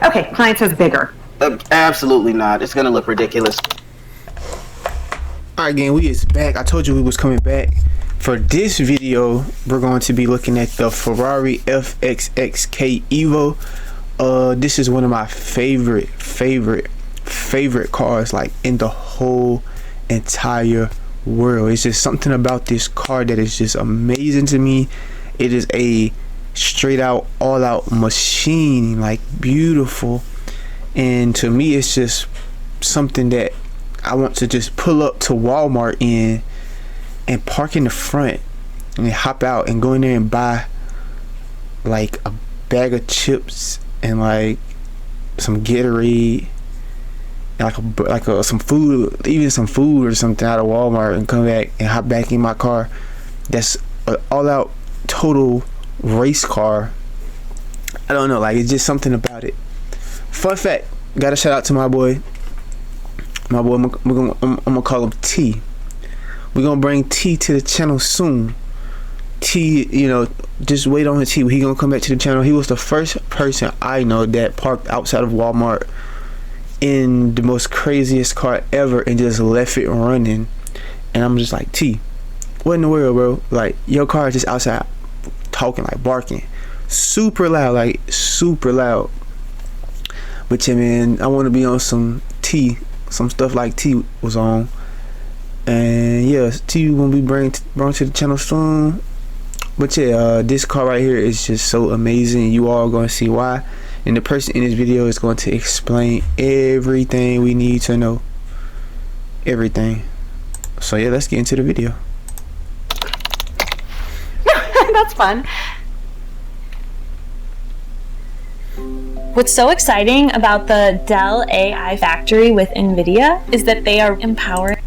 Okay, client says bigger. Absolutely not. It's gonna look ridiculous. Alright, gang, we is back. I told you we was coming back. For this video, we're going to be looking at the Ferrari Fxxk Evo. This is one of my favorite cars, like, in the whole entire world. It's just something about this car that is just amazing to me. It is a straight out, all out machine, like, beautiful. And to me, it's just something that I want to just pull up to Walmart in and park in the front and hop out and go in there and buy like a bag of chips and like some Gatorade and like some food, even some food or something out of Walmart, and come back and hop back in my car. That's an all out total race car. I don't know, like, it's just something about it. Fun fact, gotta shout out to my boy, I'm gonna call him T. We're gonna bring T to the channel soon. T, you know, just wait on T. He gonna come back to the channel. He was the first person I know that parked outside of Walmart in the most craziest car ever and just left it running. And I'm just like, T, what in the world, bro? Like, your car is just outside talking, like, barking super loud, like super loud. But yeah, man, I want to be on some T, some stuff like T was on. And yeah, T will be brought to the channel soon. But yeah, this car right here is just so amazing. You all are going to see why, and the person in this video is going to explain everything we need to know. Everything. So yeah, let's get into the video. That's fun. What's so exciting about the Dell AI factory with NVIDIA is that they are empowering.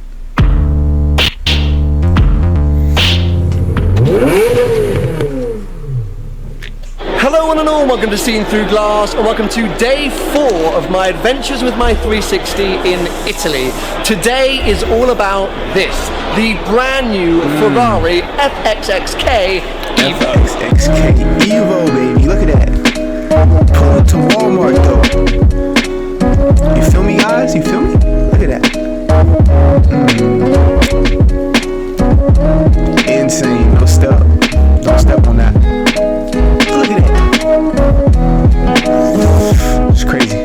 Hello one and all, welcome to Seen Through Glass, and welcome to day 4 of my adventures with my 360 in Italy. Today is all about this, the brand new Ferrari Fxxk Evo. Fxxk Evo, baby, look at that. Pull up to Walmart though. You feel me, guys? You feel me? Look at that. Insane. No step. Don't step on that. Look at that. It's crazy.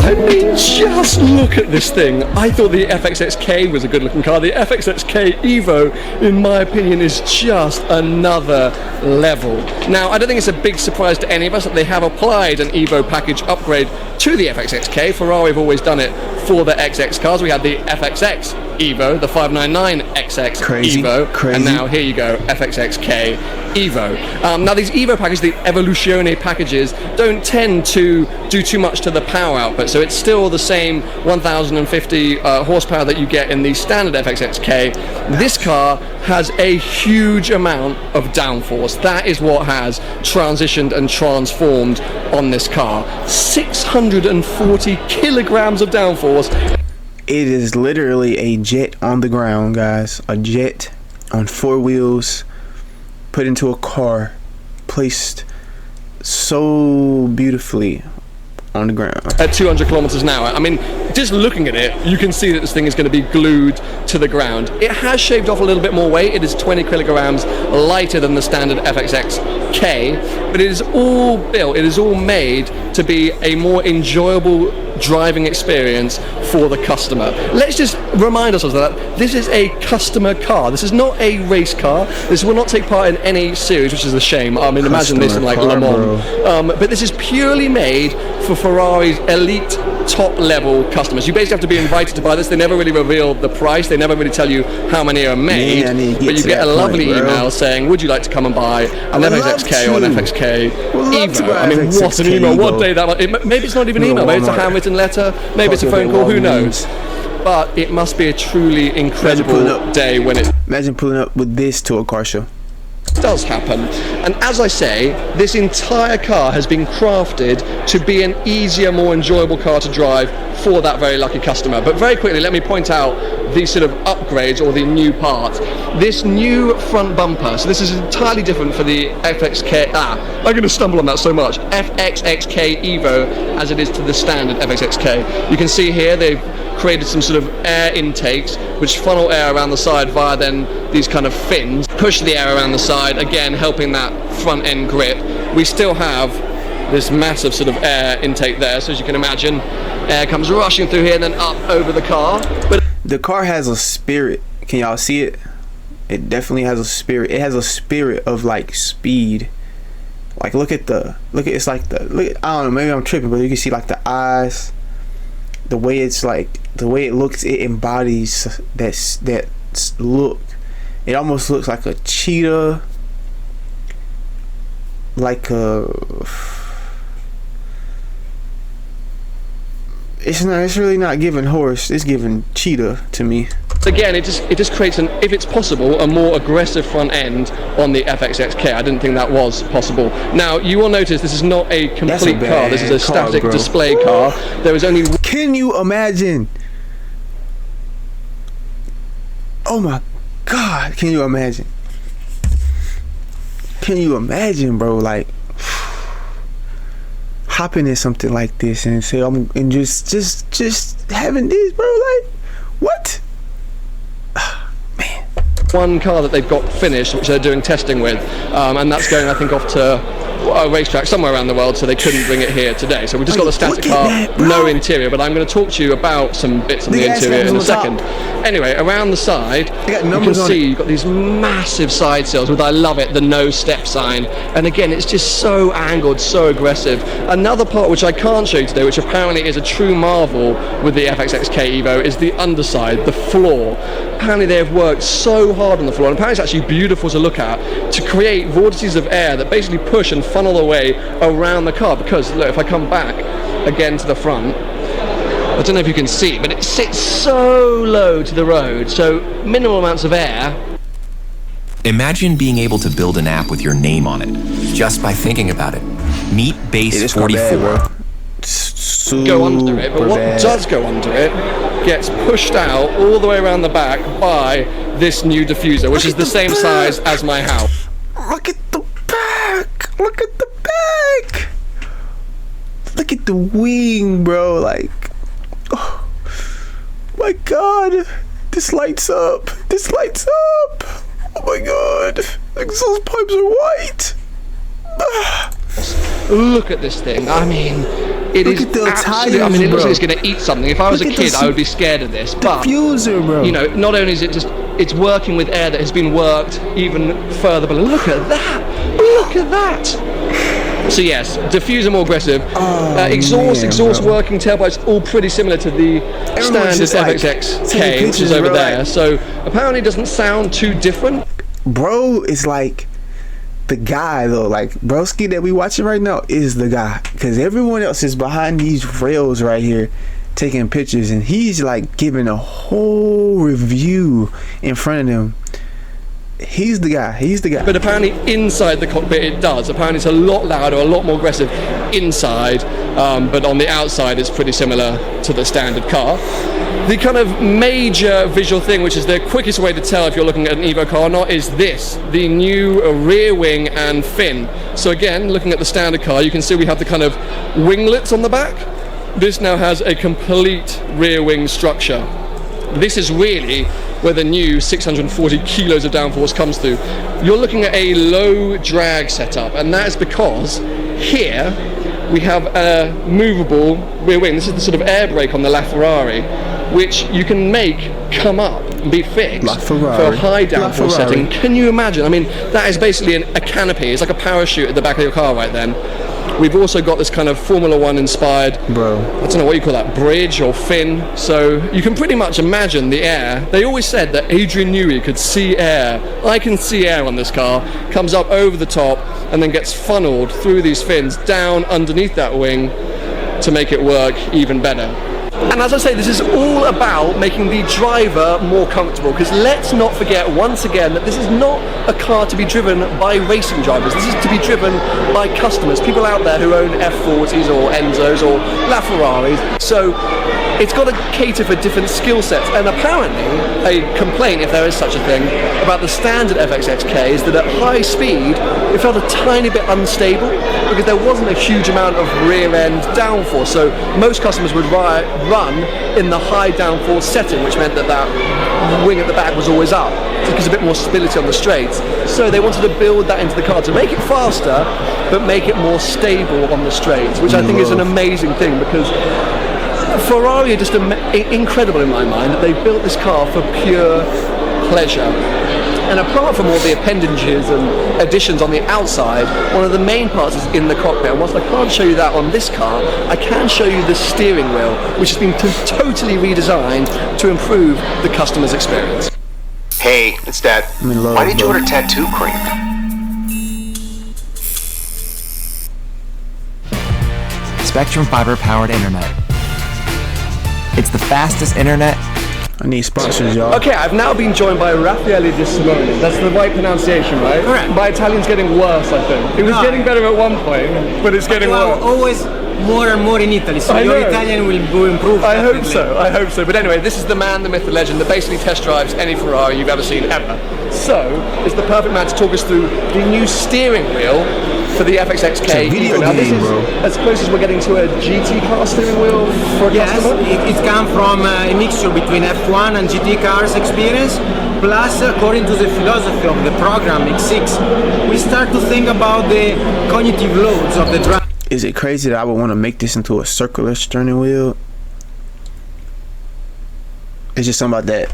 I mean, just look at this thing. I thought the Fxxk was a good looking car. The Fxxk Evo, in my opinion, is just another level. Now, I don't think it's a big surprise to any of us that they have applied an Evo package upgrade to the Fxxk. Ferrari have always done it for the XX cars. We had the FXX Evo, the 599XX Evo, and now here you go, Fxxk Evo. Now these Evo packages, the Evoluzione packages, don't tend to do too much to the power output, so it's still the same 1050 horsepower that you get in the standard Fxxk. This car has a huge amount of downforce. That is what has transitioned and transformed on this car. 640 kilograms of downforce. It is literally a jet on the ground, guys. A jet on 4 wheels, put into a car, placed so beautifully on the ground. At 200 kilometers an hour. I mean, just looking at it, you can see that this thing is going to be glued to the ground. It has shaved off a little bit more weight. It is 20 kilograms lighter than the standard Fxxk, but it is all built, it is all made to be a more enjoyable driving experience for the customer. Let's just remind ourselves that this is a customer car. This is not a race car. This will not take part in any series, which is a shame. I mean, imagine this in like Le Mans. But this is purely made for Ferrari's elite top level customers. You basically have to be invited to buy this. They never really reveal the price. They never really tell you how many are made. But you get a lovely email saying, would you like to come and buy an Fxxk or an Fxxk Evo? I mean, what an email. What day that was. Maybe it's not even an email. Maybe it's a handwritten letter. Maybe it's a phone call. Who knows? But it must be a truly incredible day when it... Imagine pulling up with this to a car show. does happen. And as I say, this entire car has been crafted to be an easier, more enjoyable car to drive for that very lucky customer. But very quickly, let me point out these sort of upgrades or the new parts. This new front bumper, so this is entirely different for the Fxxk, I'm going to stumble on that so much, Fxxk Evo as it is to the standard Fxxk. You can see here they've created some sort of air intakes which funnel air around the side via then these kind of fins, push the air around the side, again helping that front end grip. We still have this massive sort of air intake there, so as you can imagine, air comes rushing through here and then up over the car. But the car has a spirit. Can y'all see it? It definitely has a spirit. It has a spirit of like speed. Like look at it's like the I don't know, maybe I'm tripping, but you can see like the eyes, the way it's like, the way it looks, it embodies that look. It almost looks like a cheetah, like a, it's really not giving horse, it's giving cheetah to me. Again, it just creates an, if it's possible, a more aggressive front end on the Fxxk. I didn't think that was possible. Now you will notice this is not a complete car. This is a static display car. There is only. Can you imagine? Oh my God! Can you imagine? Can you imagine, bro? Like hopping in something like this and say and just having this, bro. Like what? Man. One car that they've got finished, which they're doing testing with, and that's going, I think, off to a racetrack somewhere around the world, so they couldn't bring it here today. So we've just got the static car, no interior, but I'm going to talk to you about some bits on the interior in a second. Anyway, around the side, you can see you've got these massive side sills with, I love it, the no step sign. And again, it's just so angled, so aggressive. Another part which I can't show you today, which apparently is a true marvel with the Fxxk Evo, is the underside, the floor. Apparently they have worked so hard on the floor, and apparently it's actually beautiful to look at, to create vortices of air that basically push and funnel their way around the car. Because look, if I come back again to the front, I don't know if you can see, but it sits so low to the road, so minimal amounts of air. Imagine being able to build an app with your name on it, just by thinking about it. Meet Base 44. Go under it, but what does go under it gets pushed out all the way around the back by this new diffuser, which is the same size as my house. Look at the back! Look at the back! Look at the wing, bro. Like, oh my God, this lights up. This lights up. Oh my God, the exhaust pipes are white. Look at this thing. I mean, it is absolutely, I mean, it looks like it's going to eat something. If I was a kid, I would be scared of this. But diffuser, bro. You know, not only is it just, it's working with air that has been worked even further. But look at that. Look at that. So yes, diffuser more aggressive. Exhaust working, tailpipes, all pretty similar to the standard Fxxk, which is over there. So apparently it doesn't sound too different. Bro, it's like the guy though, like broski that we watching right now is the guy, because everyone else is behind these rails right here taking pictures, and he's like giving a whole review in front of them. He's the guy. He's the guy. But apparently inside the cockpit it does. Apparently it's a lot louder, a lot more aggressive inside, but on the outside it's pretty similar to the standard car. The kind of major visual thing, which is the quickest way to tell if you're looking at an Evo car or not, is this, the new rear wing and fin. So again, looking at the standard car, you can see we have the kind of winglets on the back. This now has a complete rear wing structure. This is really where the new 640 kilos of downforce comes through. You're looking at a low drag setup, and that is because here we have a movable rear wing. This is the sort of air brake on the Ferrari, which you can make come up and be fixed for a high downforce setting. Can you imagine? I mean, that is basically a canopy. It's like a parachute at the back of your car right then. We've also got this kind of Formula 1 inspired, I don't know what you call that, bridge or fin. So you can pretty much imagine the air. They always said that Adrian Newey could see air. I can see air on this car. Comes up over the top and then gets funneled through these fins down underneath that wing to make it work even better. And as I say, this is all about making the driver more comfortable, because let's not forget once again that this is not a car to be driven by racing drivers. This is to be driven by customers, people out there who own F40s or Enzos or LaFerraris. So it's got to cater for different skill sets. And apparently, a complaint, if there is such a thing, about the standard Fxxk is that at high speed, it felt a tiny bit unstable because there wasn't a huge amount of rear end downforce. So most customers would run in the high downforce setting, which meant that that wing at the back was always up, so it gives a bit more stability on the straights. So they wanted to build that into the car to make it faster, but make it more stable on the straights, which I think is an amazing thing, because Ferrari are just incredible in my mind that they built this car for pure pleasure. And apart from all the appendages and additions on the outside, one of the main parts is in the cockpit. And whilst I can't show you that on this car, I can show you the steering wheel, which has been totally redesigned to improve the customer's experience. Hey, it's Dad. Why did you order tattoo cream? Spectrum fiber-powered internet. It's the fastest internet. I need sponsors, y'all. Okay, I've now been joined by Raffaele Di Simone. That's the right pronunciation, right? Correct. My Italian's getting worse, I think. It was getting better at one point, but it's getting worse. Always more and more in Italy, so your Italian will improve. I hope so, I hope so. But anyway, this is the man, the myth, the legend that basically test drives any Ferrari you've ever seen ever. So, is the perfect man to talk us through the new steering wheel for the Fxxk. Now this is as close as we're getting to a GT car steering wheel for a customer? Yes, it comes from a mixture between F1 and GT cars experience, plus according to the philosophy of the program Fxxk, we start to think about the cognitive loads of the driver. Is it crazy that I would want to make this into a circular steering wheel? It's just something about that.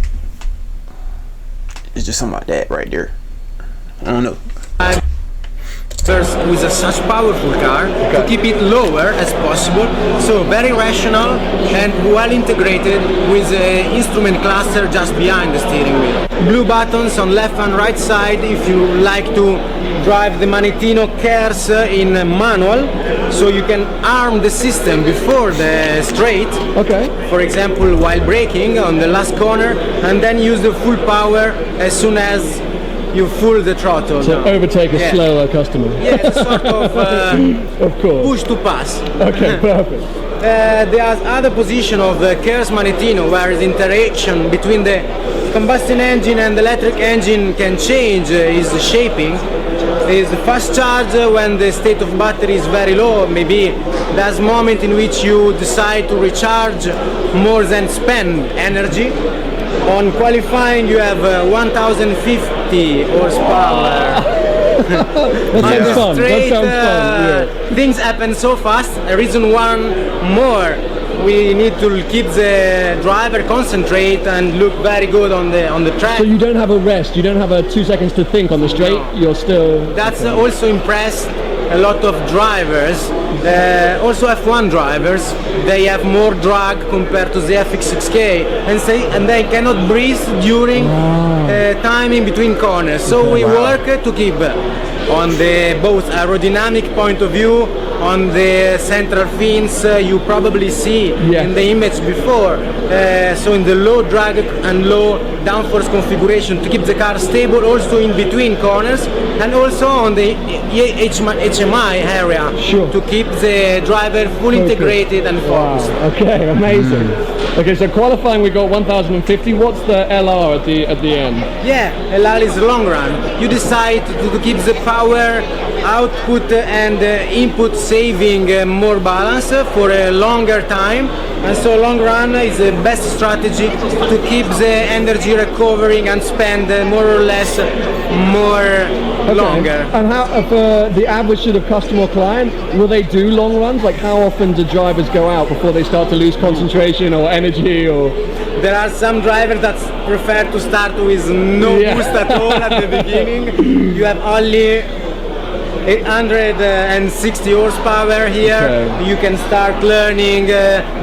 It's just something about that right there. I don't know. With such powerful car to keep it lower as possible, so very rational and well integrated with the instrument cluster just behind the steering wheel. Blue buttons on left and right side if you like to drive the Manettino Cares in manual, so you can arm the system before the straight, for example while braking on the last corner, and then use the full power as soon as you full the throttle. So overtake a slower customer. Yeah, it's sort of, push to pass. Okay, perfect. There's other position of the Cares Manettino where the interaction between the combustion engine and the electric engine can change is shaping. Is fast charge when the state of battery is very low. Maybe there's a moment in which you decide to recharge more than spend energy. On qualifying you have 1050 horsepower. That sounds fun. Things happen so fast. Reason one more, we need to keep the driver concentrate and look very good on the track. So you don't have a rest, you don't have a 2 seconds to think on the straight, you're still... That's also impressed a lot of drivers, also F1 drivers. They have more drag compared to the Fxxk, and they cannot breathe during time in between corners. So we work to keep on the both aerodynamic point of view, on the central fins you probably see in the image before, so in the low drag and low downforce configuration to keep the car stable also in between corners, and also on the HMI area to keep the driver fully integrated and focused. Okay, amazing. Okay, so qualifying we got 1050. What's the LR at the end? Yeah, LR is long run. You decide to keep the power output and input saving more balance for a longer time, and so long run is the best strategy to keep the energy recovering and spend more or less more longer. And how for the average sort of customer or client, will they do long runs? Like how often do drivers go out before they start to lose concentration or energy? Or there are some drivers that prefer to start with no boost at all at the beginning. You have only 860 horsepower here. You can start learning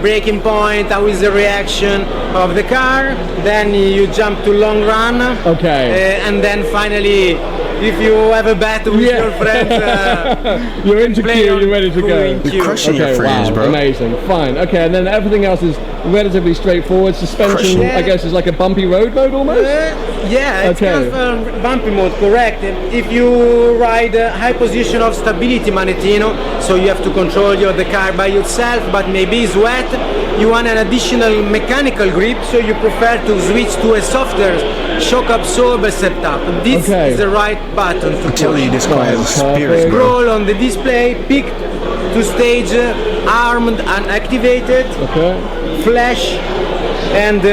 braking point, how is the reaction of the car, then you jump to long run, and then finally if you have a bet with your friends, you're into queue, you're ready to go. You're crushing your friends, bro. Amazing, fine. Okay, and then everything else is relatively straightforward. Suspension, I guess, is like a bumpy road mode almost? Yeah, it's kind of bumpy mode, correct. If you ride a high position of stability manettino, so you have to control the car by yourself, but maybe it's wet, you want an additional mechanical grip, so you prefer to switch to a softer shock absorber setup. This is the right button to push. I'm telling you, this car has a spirit, bro. Scroll on the display, pick to stage, armed and activated, flash, and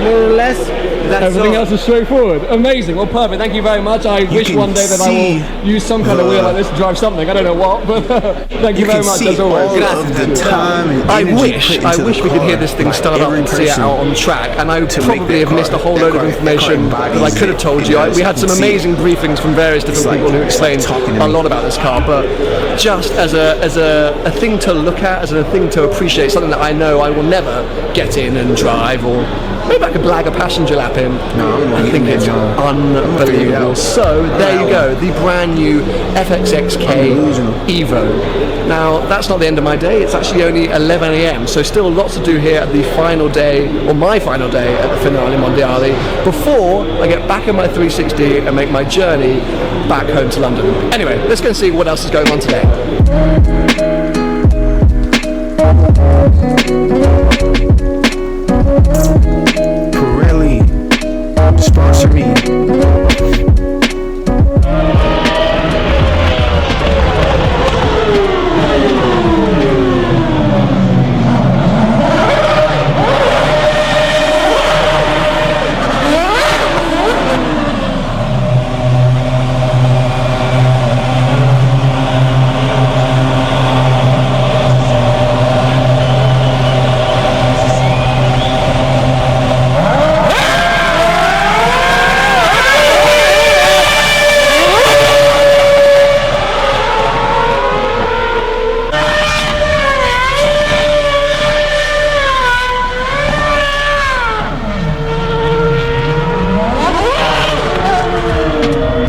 more or less that's everything else is straightforward. Amazing. Well, perfect. Thank you very much. I wish one day that I will use some kind of wheel like this to drive something. I don't know what, but thank you very much as always. I wish we could hear this thing start up and see it out on track, and I would probably have missed a whole load of information that I could have told you. We had some amazing briefings from various different people who explained a lot about this car, but just as a thing to look at, as a thing to appreciate, something that I know I will never get in and drive, or maybe I could blag a passenger lap in. I think it's unbelievable. So there you go, the brand new Fxxk Evo. Now that's not the end of my day, it's actually only 11 AM, so still lots to do here at the final day, or my final day at the Finale Mondiale, before I get back in my 360 and make my journey back home to London. Anyway, let's go and see what else is going on today. Sponsor me.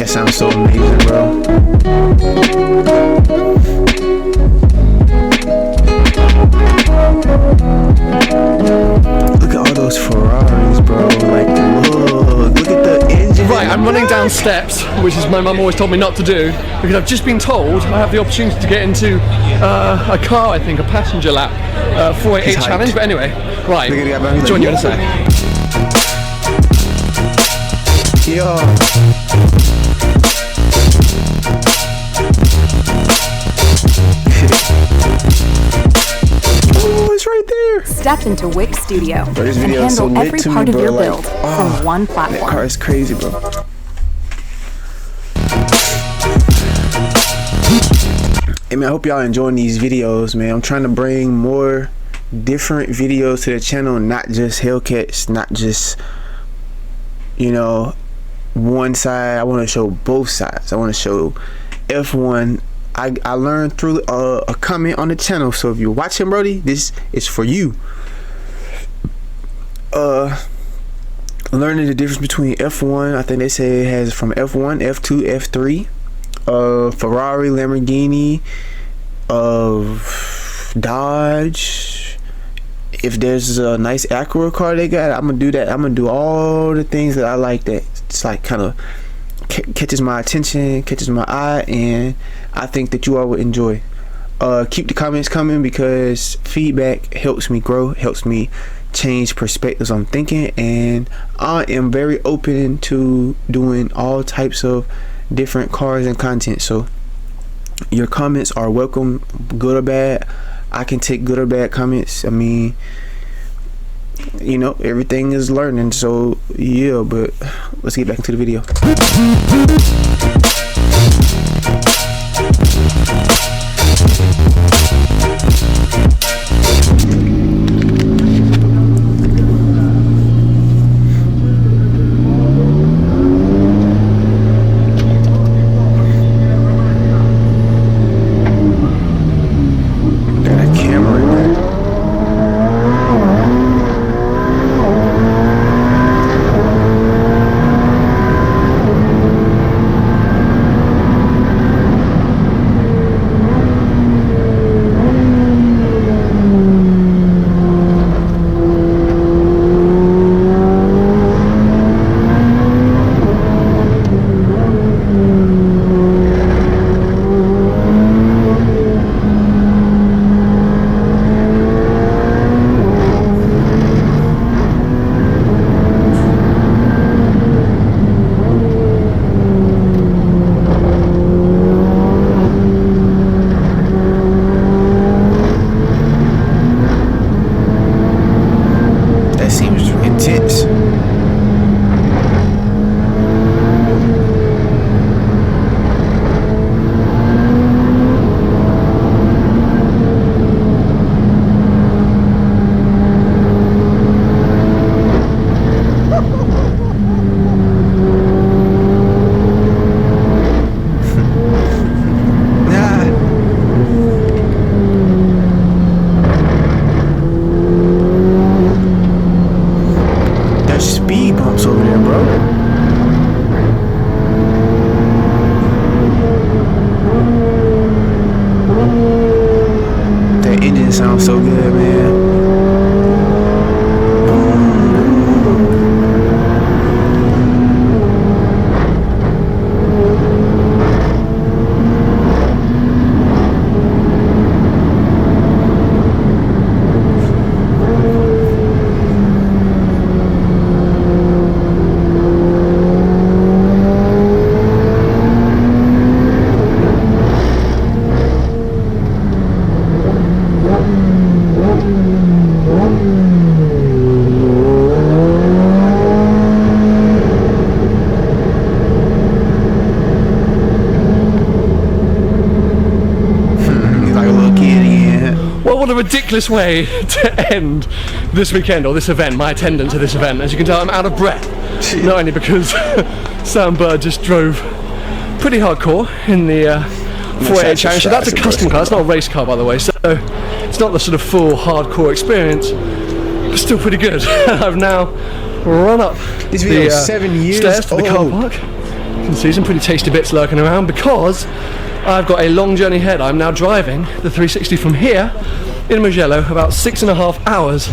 Sounds so amazing, bro. Look at all those Ferraris, bro. Like, look at the engine. Right, I'm running down steps, which is my mum always told me not to do, because I've just been told I have the opportunity to get into a car, I think, a passenger lap, 488 challenge. But anyway, right, join you in a sec. Yo. It's right there. Step into Fxxk Studio and handle so every part of your build from one platform. That car is crazy, bro. Hey man, I hope y'all enjoying these videos, man. I'm trying to bring more different videos to the channel, not just Hellcats, not just, you know, one side. I want to show both sides. I want to show F1. I learned through a comment on the channel, so if you're watching, Brody, this is for you. Learning the difference between F1, I think they say it has from F1, F2, F3, Ferrari, Lamborghini, Dodge. If there's a nice Acura car they got, I'm gonna do that. I'm gonna do all the things that I like, that it's like kind of catches my attention, catches my eye, and I think that you all would enjoy. Keep the comments coming, because feedback helps me grow, helps me change perspectives on thinking, and I am very open to doing all types of different cars and content. So your comments are welcome, good or bad. I can take good or bad comments. I mean, you know, everything is learning. So yeah, but let's get back into the video. sounds so good, man. What a ridiculous way to end this weekend, or this event, my attendance at this event. As you can tell, I'm out of breath. Not only because Sam Bird just drove pretty hardcore in the 488 Challenge. So that's a custom car, it's not a race car, by the way. So it's not the sort of full hardcore experience, but still pretty good. I've now run up this video is 7 years stairs to the car park. You can see some pretty tasty bits lurking around because I've got a long journey ahead. I'm now driving the 360 from here in Mugello, about 6.5 hours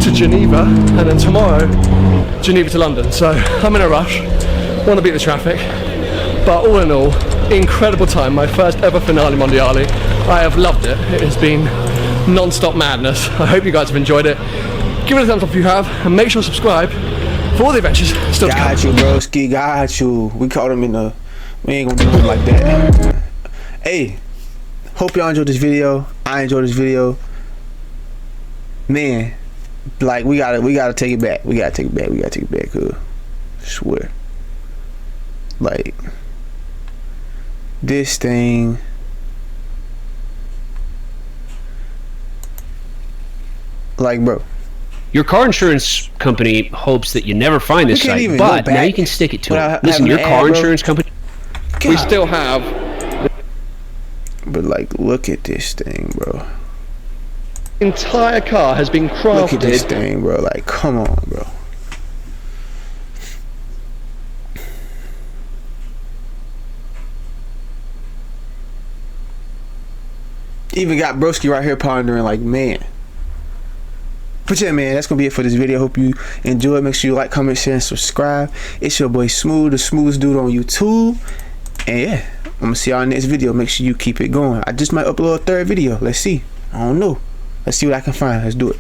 to Geneva, and then tomorrow Geneva to London. So I'm in a rush, want to beat the traffic, but all in all, incredible time. My first ever Finale Mondiale. I have loved it. It has been non-stop madness. I hope you guys have enjoyed it. Give it a thumbs up if you have, and make sure to subscribe for all the adventures still to come. Got you, broski, got you. We caught him in the, we ain't gonna do it like that. Hey, hope y'all enjoyed this video. I enjoyed this video. Man, like we gotta take it back. We gotta take it back, cuz I swear. Like this thing, like, bro, your car insurance company hopes that you never find this site, but now you can stick it to it. Listen, your car insurance company, we still have. But like, look at this thing, bro. Entire car has been crafted. Look at this thing, bro. Like, come on, bro. Even got broski right here pondering, like, man. But yeah, man, that's gonna be it for this video. Hope you enjoyed. Make sure you like, comment, share, and subscribe. It's your boy Smooth, the smoothest dude on YouTube. And yeah, I'm gonna see y'all in the next video. Make sure you keep it going. I just might upload a third video. Let's see. I don't know. Let's see what I can find. Let's do it.